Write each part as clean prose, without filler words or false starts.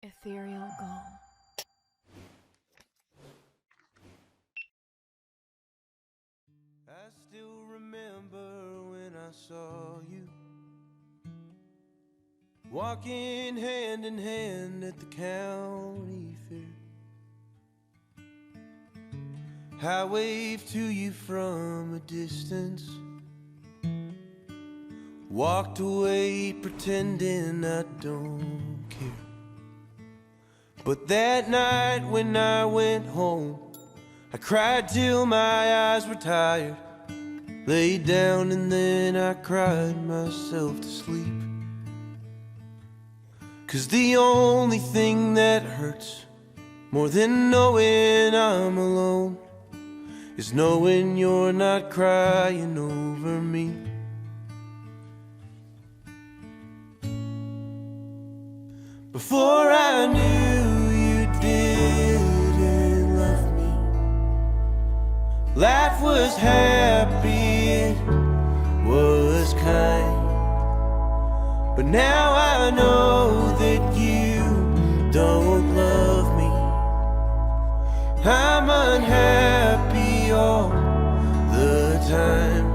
Ethereal Gull. I still remember when I saw you walking hand in hand at the county fair. I waved to you from a distance, walked away pretending I don't care. But that night when I went home, I cried till my eyes were tired, laid down and then I cried myself to sleep. 'Cause the only thing that hurts more than knowing I'm alone is knowing you're not crying over me. Before I knew you didn't love me, life was happy, it was kind. But now I know that you don't love me. I'm unhappy all the time.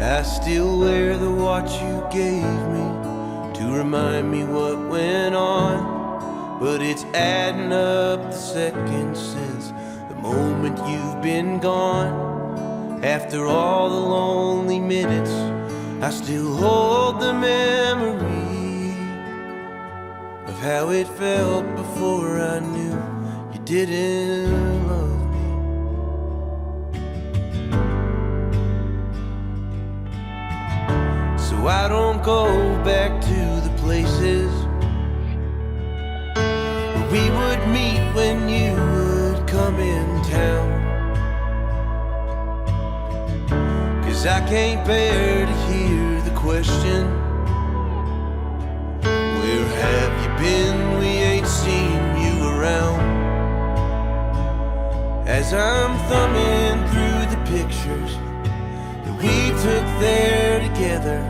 I still wear the watch you gave me to remind me what went on, but it's adding up the seconds since the moment you've been gone. After all the lonely minutes, I still hold the memory of how it felt before I knew you didn't love me. So I don't go back to the places where we would meet when you would come in town. 'Cause I can't bear to hear the question, where have you been? We ain't seen you around. As I'm thumbing through the pictures that we took there together,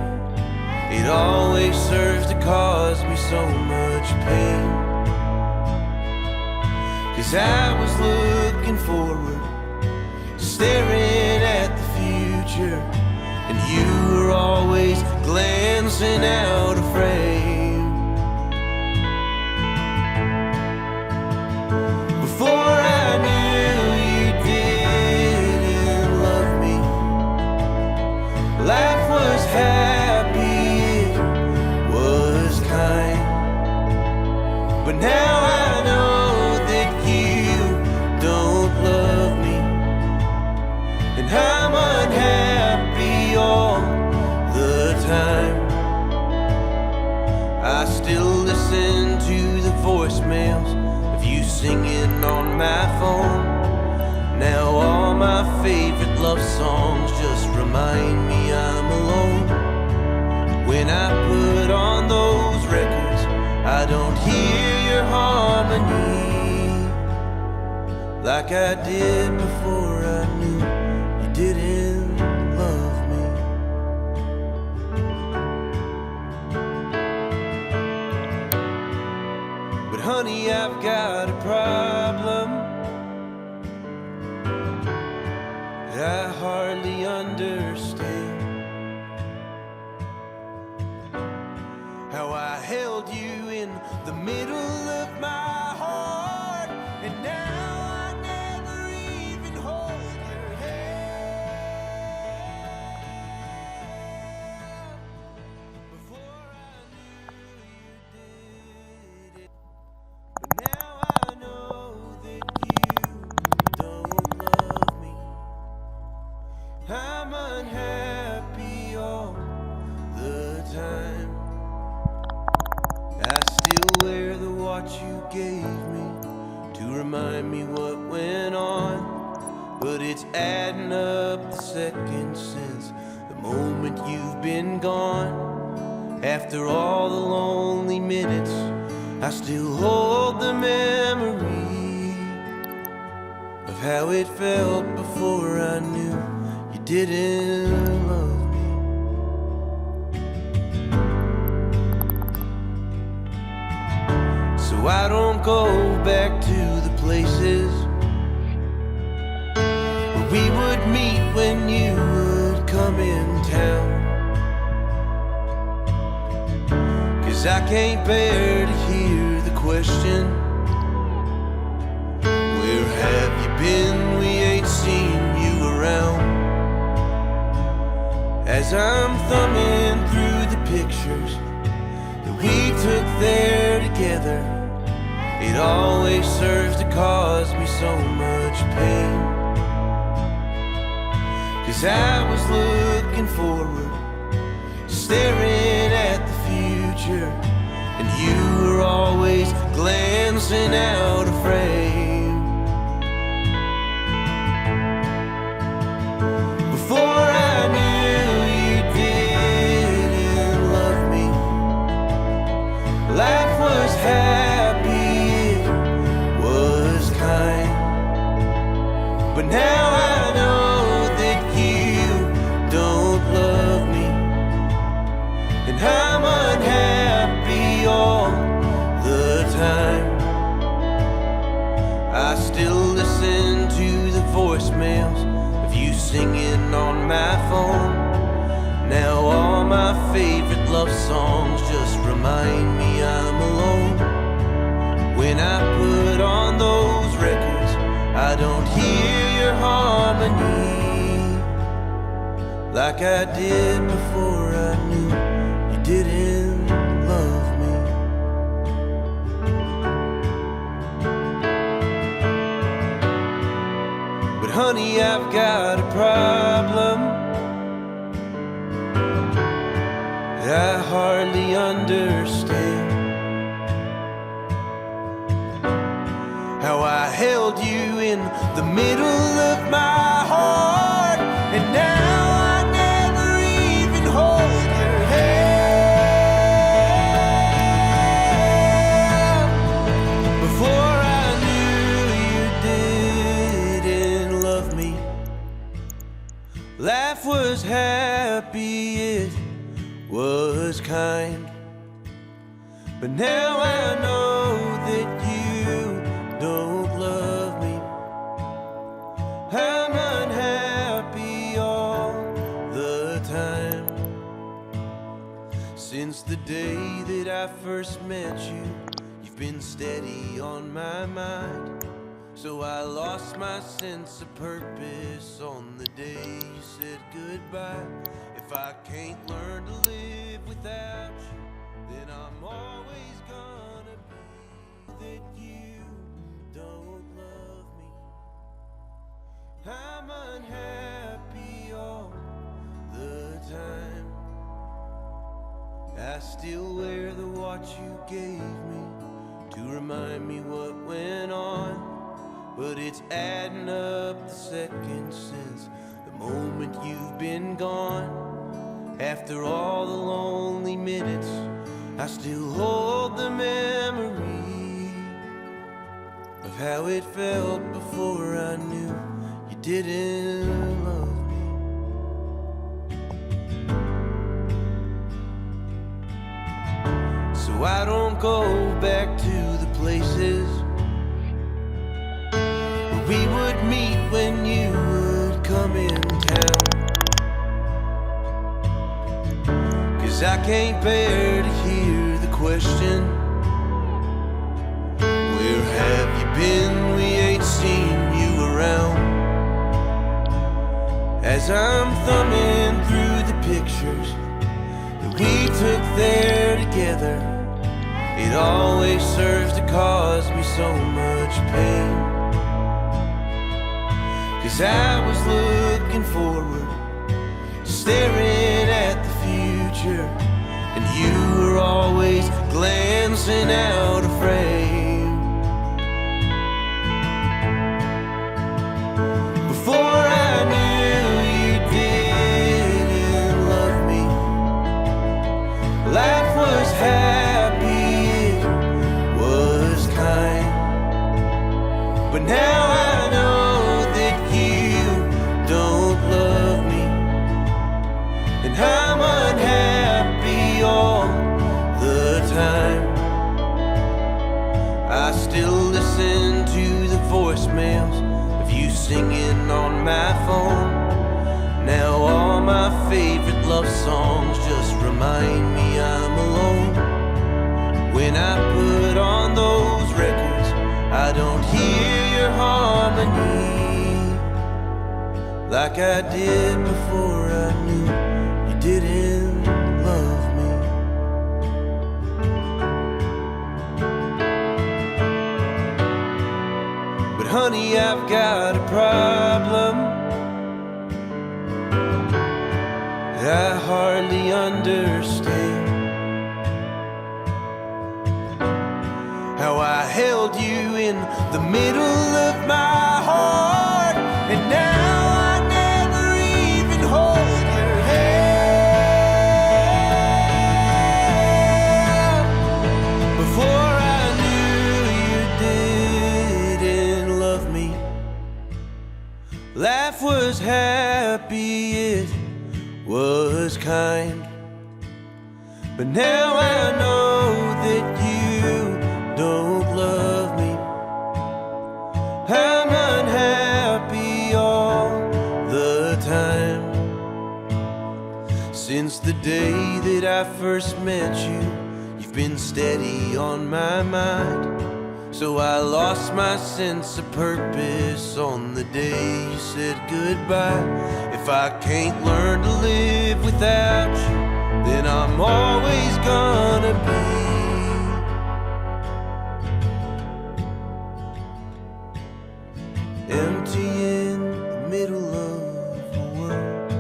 it always serves to cause me so much pain. 'Cause I was looking forward, staring at the future, and you were always glancing out of frame. Before I knew you didn't love me, life was happy, it was kind. But now I know that you don't love me, and I'm unhappy all the time. I still listen to the voicemails of you singing on my phone. Now all my favorite love songs just remind me I'm alone. When I put on those records, I don't hear your harmony like I did before I knew you didn't love me. But honey, I've got a problem that I hardly understand. How I held you in the middle of my heart, and now I never even hold your hand. Before I knew you did it, but now I know that you don't love me. I'm unhappy all the time. I still wear the watch you gave me to remind me what went on, but it's adding up the seconds since the moment you've been gone. After all the lonely minutes, I still hold the memory of how it felt before I knew you didn't love me. so I don't go back to the places where we would meet when you would come in town. 'Cause I can't bear to hear the question, where have you been? We ain't seen you around. As I'm thumbing through the pictures that we took there together, it always serves to cause me so much pain. 'Cause I was looking forward, staring at the future, and you were always glancing out of frame. Before I knew you didn't love me, life was happy, it was kind. But now I know that you don't love me, and I'm unhappy all the time. I still listen to the voicemails of you singing on my phone. Now all my favorite love songs just remind me I'm alone. When I put on those records, I don't hear your harmony like I did before I knew you didn't love me. But honey, I've got a problem that I hardly understand. How I held you in the middle of my heart, and now I never even hold your hand. Before I knew you didn't love me, life was happy, it was kind. But now I know that you don't love me. I'm unhappy all the time. Since the day that I first met you, you've been steady on my mind. So I lost my sense of purpose on the day you said goodbye. If I can't learn to live without you, then I'm always gonna be that you don't love me. I'm unhappy all the time. I still wear the watch you gave me to remind me what went on, but it's adding up the seconds since the moment you've been gone. After all the lonely minutes, I still hold the memory of how it felt before I knew you didn't love me. So I don't go back to the places where we would meet when you would come in town. 'Cause I can't bear to hear the question, where have you been? We ain't seen you around. As I'm thumbing through the pictures that we took there together, it always serves to cause me so much pain. 'Cause I was looking forward, staring at the future, and you were always glancing out of frame. Before I knew you didn't love me, life was happy, it was kind. But now I know that you don't love me, and I'm unhappy all the time. voicemails of you singing on my phone. Now all my favorite love songs just remind me I'm alone. When I put on those records, I don't hear your harmony like I did before I knew you didn't love me. But honey, I've got a problem I hardly understand. How I held you in the middle of my heart, and now I never even hold your hand. Before I knew you didn't love me, life was happy, it was kind. But now I know that you don't love me. I'm unhappy all the time. Since the day that I first met you, you've been steady on my mind. So I lost my sense of purpose on the day you said goodbye. If I can't learn to live without you, then I'm always gonna be empty in the middle of a world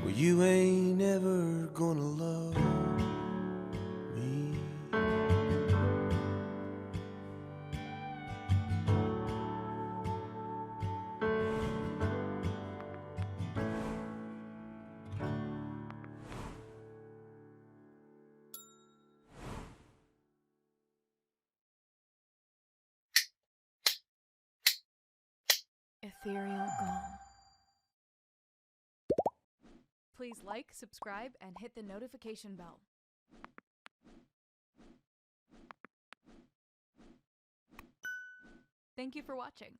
where you ain't ever gonna love me. Ethereal Gull. Please like, subscribe, and hit the notification bell. Thank you for watching.